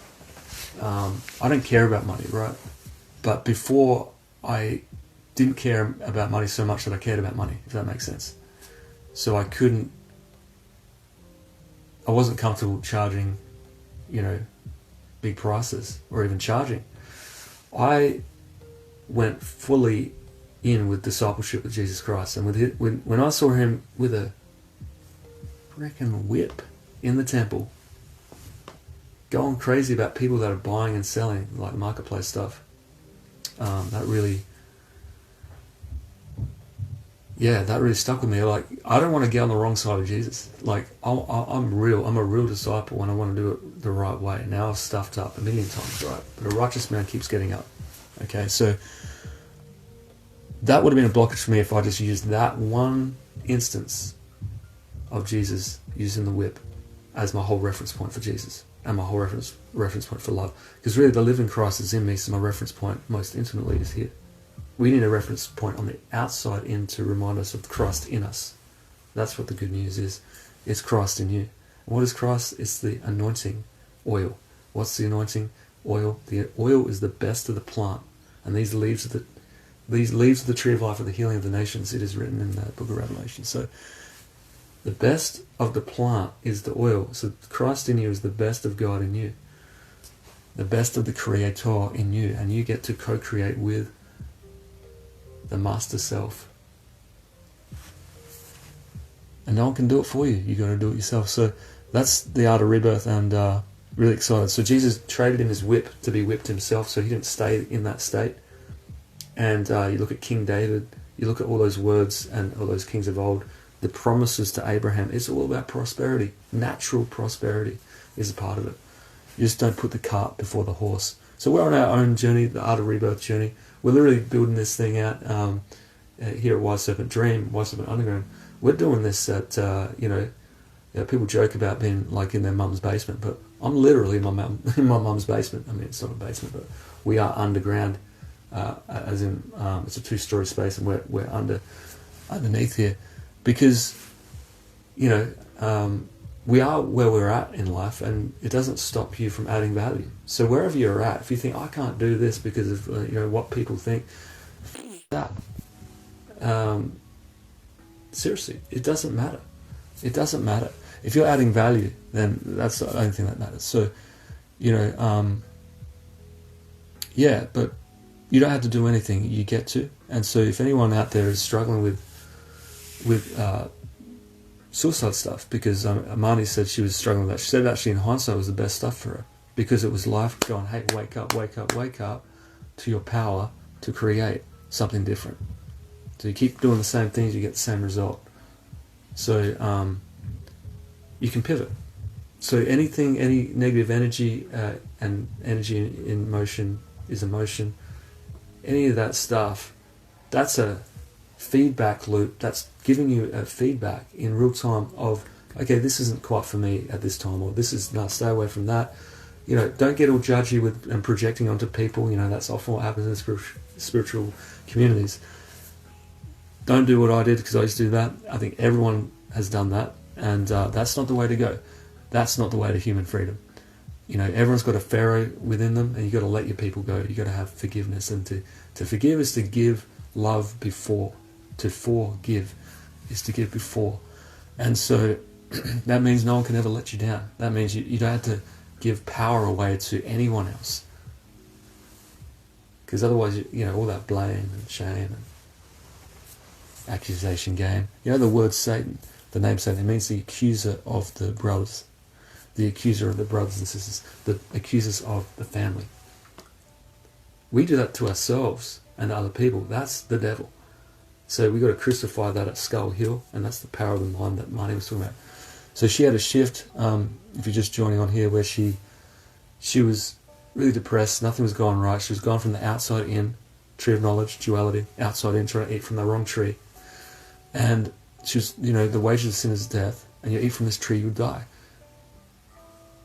S2: I don't care about money, right? But before, I didn't care about money so much that I cared about money, if that makes sense. So I wasn't comfortable charging, big prices or even charging. I went fully in with discipleship with Jesus Christ, and when I saw him with a freaking whip in the temple, going crazy about people that are buying and selling like marketplace stuff, that really stuck with me. Like, I don't want to get on the wrong side of Jesus. Like, I'm a real disciple, and I want to do it the right way. Now I've stuffed up a million times, right? But a righteous man keeps getting up. Okay, so that would have been a blockage for me if I just used that one instance of Jesus using the whip as my whole reference point for Jesus and my whole reference point for love. Because really the living Christ is in me, so my reference point most intimately is here. We need a reference point on the outside in to remind us of Christ in us. That's what the good news is. It's Christ in you. And what is Christ? It's the anointing oil. What's the anointing oil? The oil is the best of the plant. And these leaves of the tree of life are the healing of the nations. It is written in the book of Revelation. So the best of the plant is the oil. So Christ in you is the best of God in you. The best of the Creator in you. And you get to co-create with the master self. And no one can do it for you. You got to do it yourself. So that's the art of rebirth, and really excited. So Jesus traded in his whip to be whipped himself, so he didn't stay in that state. And you look at King David, you look at all those words and all those kings of old, the promises to Abraham, it's all about prosperity. Natural prosperity is a part of it. You just don't put the cart before the horse. So we're on our own journey, the art of rebirth journey. we're literally building this thing out here at Wise Serpent Dream, Wise Serpent Underground. We're doing this at, people joke about being like in their mum's basement, but I'm literally in my mum's basement. I mean, it's not a basement, but we are underground, as in it's a 2-story space, and we're underneath here, because we are where we're at in life, and it doesn't stop you from adding value. So wherever you're at, if you think, I can't do this because of what people think, that seriously, it doesn't matter. It doesn't matter. If you're adding value, then that's the only thing that matters. So, but you don't have to do anything. You get to. And so if anyone out there is struggling with suicide stuff, because Amani said she was struggling with that. She said actually in hindsight it was the best stuff for her, because it was life going, hey, wake up, wake up, wake up to your power to create something different. So you keep doing the same things, you get the same result. So you can pivot. So any negative energy, and energy in motion is emotion, any of that stuff, that's a feedback loop that's giving you a feedback in real time of, okay, this isn't quite for me at this time, or this is, no, stay away from that. Don't get all judgy with and projecting onto people. That's often what happens in spiritual communities. Don't do what I did, because I used to do that. I think everyone has done that, and that's not the way to go. That's not the way to human freedom. Everyone's got a pharaoh within them, and you've got to let your people go. You've got to have forgiveness, and to forgive is to give love before. To forgive is to give before. And so that means no one can ever let you down. That means you don't have to give power away to anyone else. Because otherwise, all that blame and shame and accusation game. The word Satan, the name Satan, it means the accuser of the brothers. The accuser of the brothers and sisters. The accusers of the family. We do that to ourselves and other people. That's the devil. So we've got to crucify that at Skull Hill, and that's the power of the mind that Marnie was talking about. So she had a shift, if you're just joining on here, where she was really depressed, nothing was going right. She was gone from the outside in, tree of knowledge, duality, outside in, trying to eat from the wrong tree. And she was, the wages of sin is death, and you eat from this tree, you die.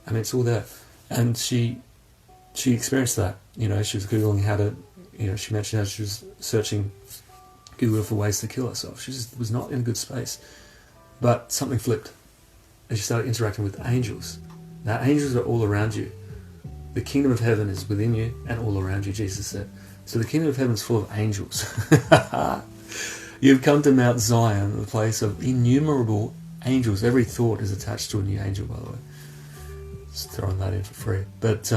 S2: I mean, it's all there. And she experienced that. She was Googling how to, she mentioned how she was searching Google for ways to kill herself. She just was not in a good space. But something flipped, and she started interacting with angels. Now, angels are all around you. The kingdom of heaven is within you and all around you, Jesus said. So the kingdom of heaven is full of angels. You've come to Mount Zion, the place of innumerable angels. Every thought is attached to a new angel, by the way. Just throwing that in for free. But,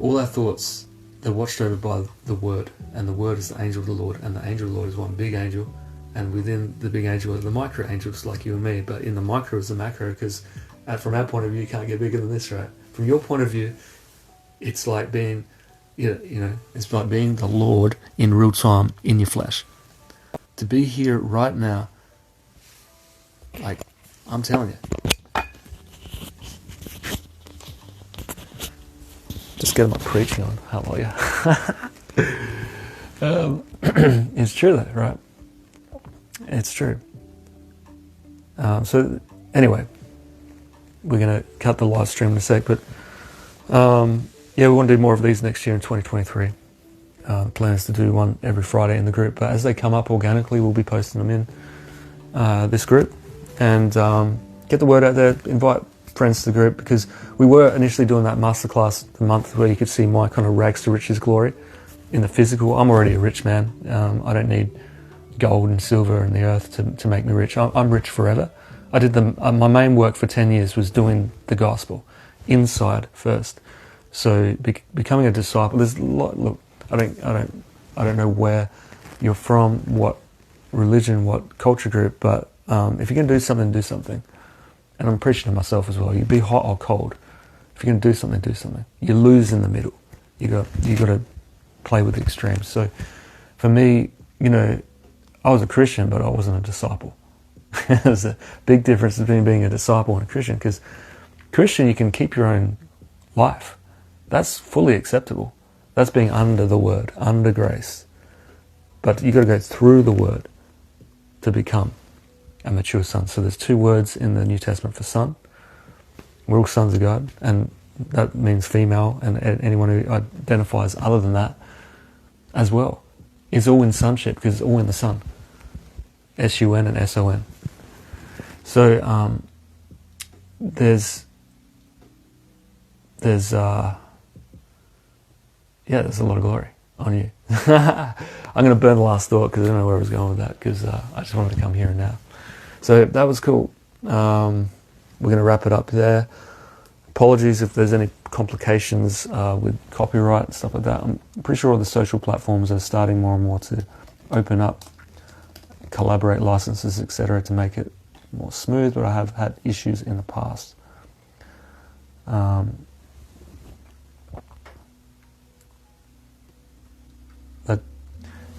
S2: all our thoughts, they're watched over by the Word, and the Word is the angel of the Lord, and the angel of the Lord is one big angel, and within the big angel are the micro angels like you and me, but in the micro is the macro, because from our point of view, you can't get bigger than this, right? From your point of view, it's like being, it's like being the Lord in real time in your flesh. To be here right now, like, I'm telling you. Just getting my preaching on. Hallelujah. It's true though, right? It's true. So anyway, we're going to cut the live stream in a sec, but we want to do more of these next year in 2023. The plan is to do one every Friday in the group, but as they come up organically, we'll be posting them in this group, and get the word out there, invite friends to the group, because we were initially doing that masterclass the month where you could see my kind of rags to riches glory in the physical. I'm already a rich man. I don't need gold and silver and the earth to make me rich. I'm rich forever. I did my main work for 10 years was doing the gospel inside first. So becoming a disciple, there's a lot. Look, I don't know where you're from, what religion, what culture group, but if you're going to do something, do something. And I'm preaching to myself as well. You be hot or cold. If you're going to do something, do something. You lose in the middle. You got to play with the extremes. So for me, I was a Christian, but I wasn't a disciple. There's a big difference between being a disciple and a Christian, because Christian, you can keep your own life. That's fully acceptable. That's being under the word, under grace. But you've got to go through the word to become a mature son. So there's 2 words in the New Testament for son. We're all sons of God, and that means female, and anyone who identifies other than that as well is all in sonship, because it's all in the Son. S-U-N and S-O-N. So there's a lot of glory on you. I'm going to burn the last thought because I don't know where I was going with that, because I just wanted to come here and now. So that was cool. We're going to wrap it up there. Apologies if there's any complications with copyright and stuff like that. I'm pretty sure all the social platforms are starting more and more to open up, collaborate licenses, etc., to make it more smooth, but I have had issues in the past. But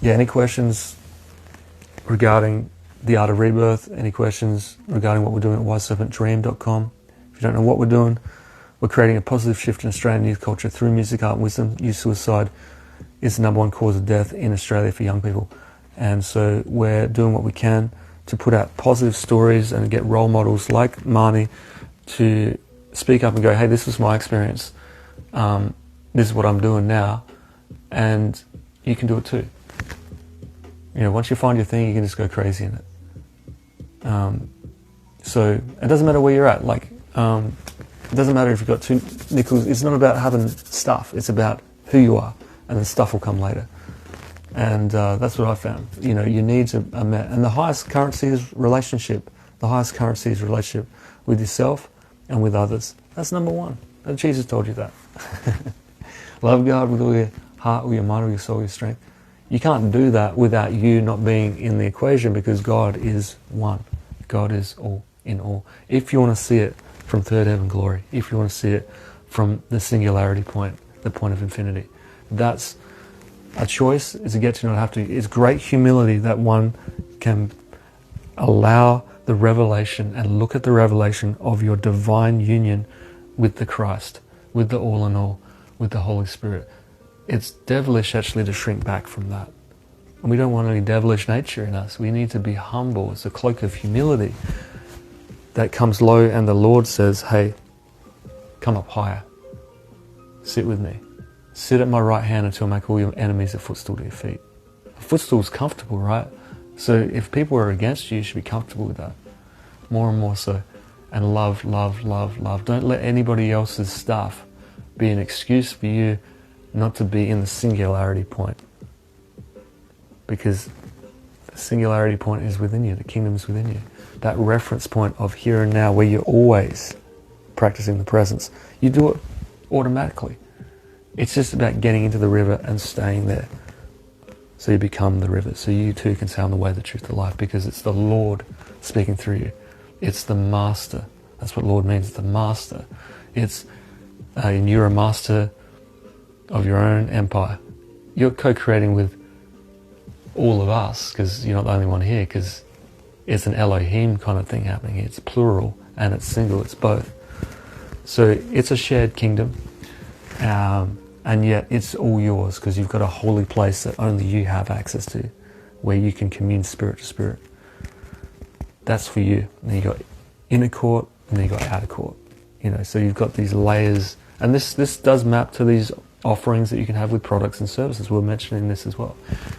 S2: yeah, any questions regarding the Art of Rebirth? Any questions regarding what we're doing at wiseserpentdream.com? If you don't know what we're doing, we're creating a positive shift in Australian youth culture through music, art, and wisdom. Youth suicide is the #1 cause of death in Australia for young people. And so we're doing what we can to put out positive stories and get role models like Marnie to speak up and go, hey, this was my experience. This is what I'm doing now. And you can do it too. You know, once you find your thing, you can just go crazy in it. So it doesn't matter where you're at. Like, it doesn't matter if you've got 2 nickels. It's not about having stuff. It's about who you are, and the stuff will come later. And that's what I found. You know, your needs are met. And the highest currency is relationship. The highest currency is relationship with yourself and with others. That's #1. And Jesus told you that. Love God with all your heart, with your mind, with your soul, with your strength. You can't do that without you not being in the equation, because God is one. God is all in all. If you want to see it from third heaven glory, if you want to see it from the singularity point, the point of infinity, that's a choice. Is to get to not have to. It's great humility that one can allow the revelation and look at the revelation of your divine union with the Christ, with the all in all, with the Holy Spirit. It's devilish actually to shrink back from that. And we don't want any devilish nature in us. We need to be humble. It's a cloak of humility that comes low, and the Lord says, hey, come up higher. Sit with me. Sit at my right hand until I make all your enemies a footstool to your feet. A footstool is comfortable, right? So if people are against you, you should be comfortable with that. More and more so. And love, love, love, love. Don't let anybody else's stuff be an excuse for you not to be in the singularity point. Because the singularity point is within you. The kingdom is within you. That reference point of here and now, where you're always practicing the presence. You do it automatically. It's just about getting into the river and staying there. So you become the river. So you too can say, I'm the way, the truth, the life, because it's the Lord speaking through you. It's the master. That's what Lord means, the master. It's, and you're a master of your own empire. You're co-creating with all of us, because you're not the only one here, because it's an Elohim kind of thing happening. It's plural and it's single, it's both. So it's a shared kingdom. And yet it's all yours, because you've got a holy place that only you have access to, where you can commune spirit to spirit. That's for you. And then you've got inner court, and then you've got outer court. You know, so you've got these layers, and this does map to these offerings that you can have with products and services. We're mentioning this as well,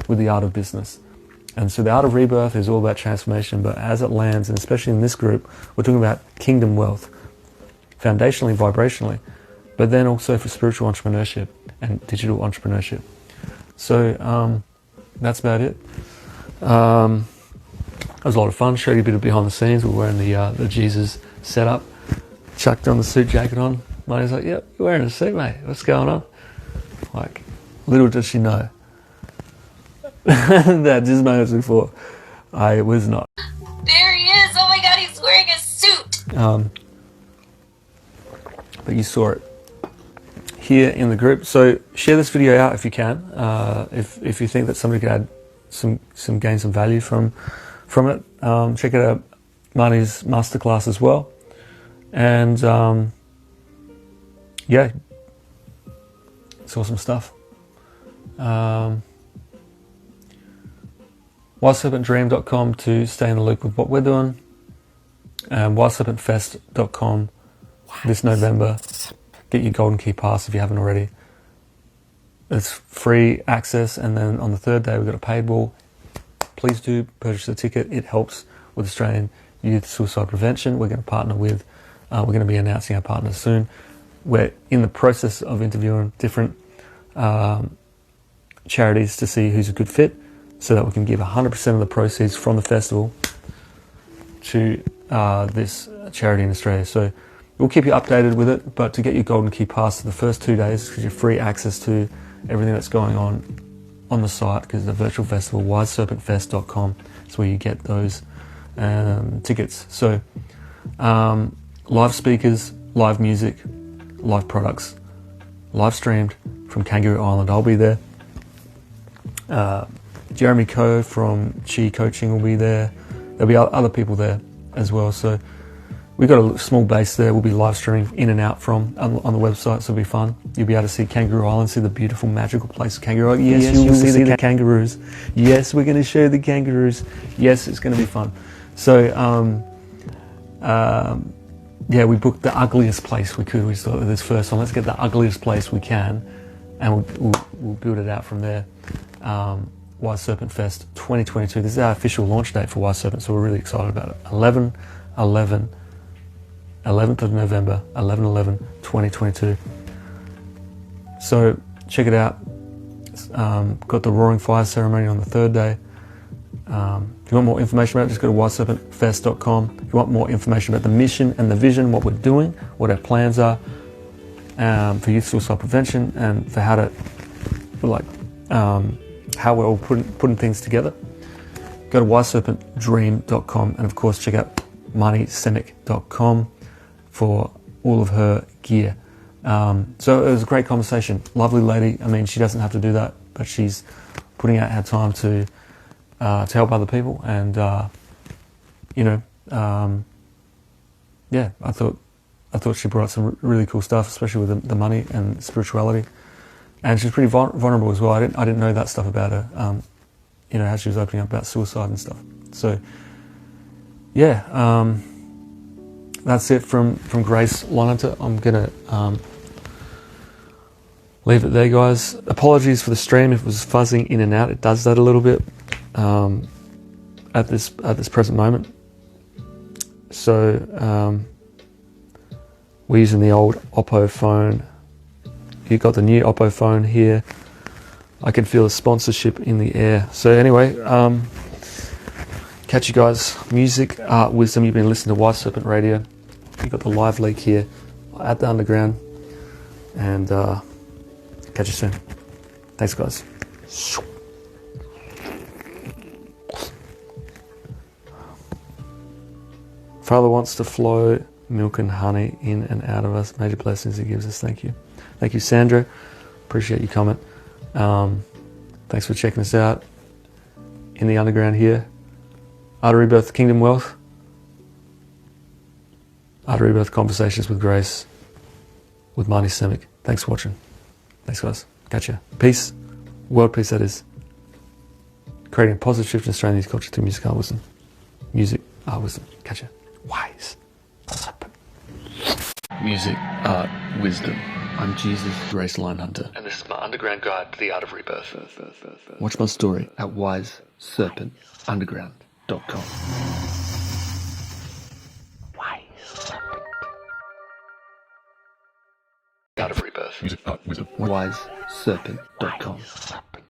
S2: with the art of business. And so the art of rebirth is all about transformation, but as it lands, and especially in this group, we're talking about kingdom wealth, foundationally, vibrationally, but then also for spiritual entrepreneurship and digital entrepreneurship. So that's about it. It was a lot of fun. Showed you a bit of behind the scenes. We're wearing the Jesus setup. Chucked on the suit jacket on. Marty's like, yep, you're wearing a suit, mate. What's going on? Like, little did she know that just moments before I was not.
S3: There he is. Oh my God, he's wearing a suit.
S2: But you saw it here in the group. So share this video out if you can. If you think that somebody could add gain some value from it. Check out Marnie's masterclass as well. And yeah, it's awesome stuff. WildSerpentDream.com to stay in the loop with what we're doing. WildSerpentFest.com this November. Get your Golden Key Pass if you haven't already. It's free access, and then on the third day we've got a paid wall. Please do purchase a ticket. It helps with Australian youth suicide prevention. We're going to partner with, we're going to be announcing our partners soon. We're in the process of interviewing different charities to see who's a good fit, so that we can give 100% of the proceeds from the festival to this charity in Australia. So we'll keep you updated with it, but to get your Golden Key Pass for the first 2 days, because you're free access to everything that's going on the site, because the virtual festival, WildSerpentFest.com, is where you get those tickets. So live speakers, live music, live products, live streamed from Kangaroo Island. I'll be there. Jeremy Coe from Chi Coaching will be there. There'll be other people there as well. So we've got a small base there. We'll be live streaming in and out from on the website, so it'll be fun. You'll be able to see Kangaroo Island, see the beautiful magical place of Kangaroo Island. Yes, you will see the kangaroos. Yes, we're going to show the kangaroos. Yes, it's going to be fun. So yeah, we booked the ugliest place we could. We thought this first one, let's get the ugliest place we can, and we'll build it out from there. Wild Serpent Fest 2022. This is our official launch date for Wild Serpent, so we're really excited about it. 11th of November, 11/11/2022. So check it out. Got the Roaring Fire ceremony on the third day. If you want more information about it, just go to wildserpentfest.com. If you want more information about the mission and the vision, what we're doing, what our plans are for youth suicide prevention, and for how to, how we're all putting things together, go to wildserpentdream.com, and of course check out MarnieSemic.com for all of her gear. So it was a great conversation. Lovely lady. I mean, she doesn't have to do that, but she's putting out her time to help other people, and yeah, I thought she brought some really cool stuff, especially with the money and spirituality, and she's pretty vulnerable as well. I didn't know that stuff about her, how she was opening up about suicide and stuff. So yeah, that's it from Grace Lonhunter. I'm gonna leave it there, guys. Apologies for the stream if it was fuzzing in and out. It does that a little bit at this present moment. So we're using the old Oppo phone. You got the new Oppo phone here. I can feel the sponsorship in the air. So anyway, catch you guys. Music, art, wisdom. You've been listening to Wild Serpent Radio. You got the live leak here at the underground, and catch you soon. Thanks, guys. Father wants to flow milk and honey in and out of us. Major blessings He gives us. Thank you. Thank you, Sandra. Appreciate your comment. Thanks for checking us out in the underground here. Art of Rebirth, Kingdom Wealth. Art of Rebirth Conversations with Grace with Marnie Semic. Thanks for watching. Thanks, guys. Catch ya. Peace. World peace, that is. Creating a positive shift in Australian youth culture through music, art, wisdom. Music, art, wisdom. Catch ya. Wise. Music, art, wisdom. I'm Jesus Grace Lonhunter, and this is my underground guide to the art of rebirth. Watch my story at wiseserpentunderground.com. Art of rebirth. Music, art, wisdom. wiseserpent.com.